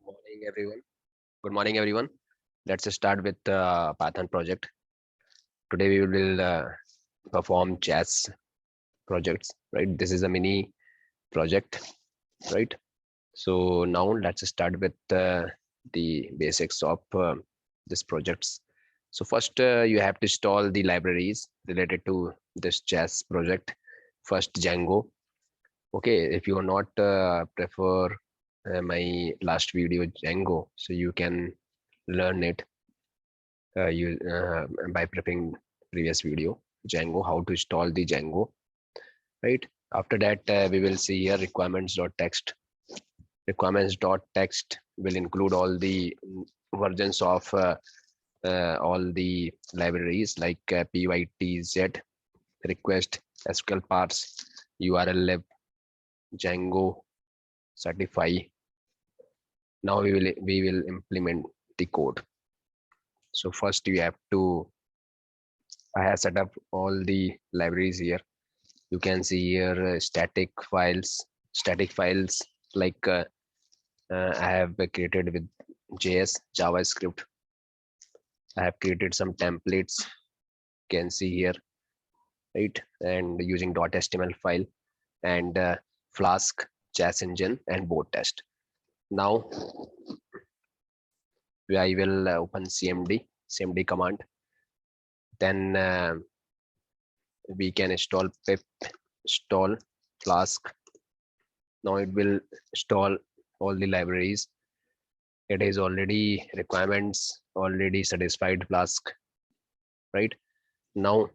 Morning, everyone. Good morning, everyone. Let's start with Python project. Today we will perform chess projects, right? This is a mini project, right? So now let's start with the basics of this projects. So first, you have to install the libraries related to this chess project. First, Django. Okay, if you are not prefer my last video Django, so you can learn it by prepping previous video Django, how to install the Django, right? After that, we will see here requirements.txt. Requirements.txt will include all the versions of all the libraries like pytz, request, SQL parse, URL lib, Django, certify. Now we will implement the code. So first you have to, I have set up all the libraries here. You can see here static files like I have created with JS, JavaScript. I have created some templates. You can see here, right? And using .html file and Flask, Chess engine, and board test. Now I will open CMD command. Then we can install pip install Flask. Now it will install all the libraries. It is already requirements already satisfied Flask, right? Now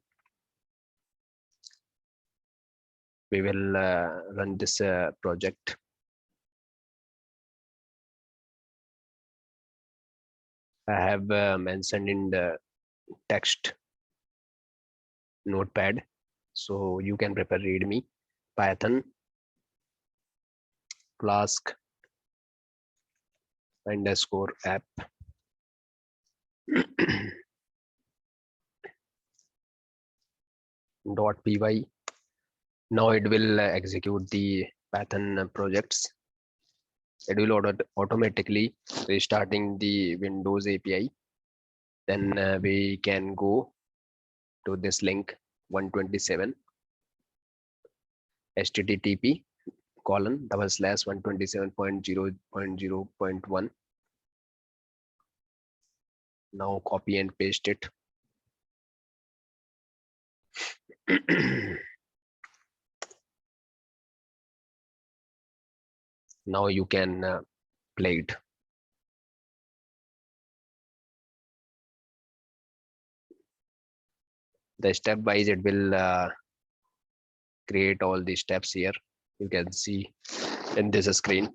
we will run this project. I have mentioned in the text notepad, so you can prepare readme Python Flask _app .py. Now it will execute the Python projects. It will automatically restarting the Windows API. Then we can go to this link 127 http://127.0.0.1. Now copy and paste it. Now you can play it. The step-wise it will create all the steps here. You can see in this screen.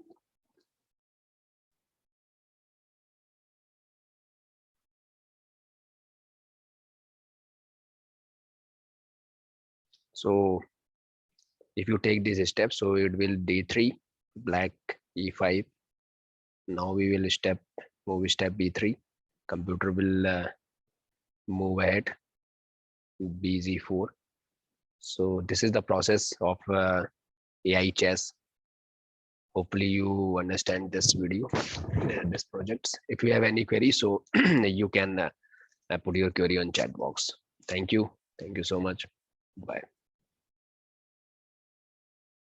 So if you take these steps, so it will D3, black E5. Now we will move step B3. Computer will move ahead, BZ4. So this is the process of AI chess. Hopefully you understand this video, this projects. If you have any query, so you can put your query on chat box. Thank you so much. Bye.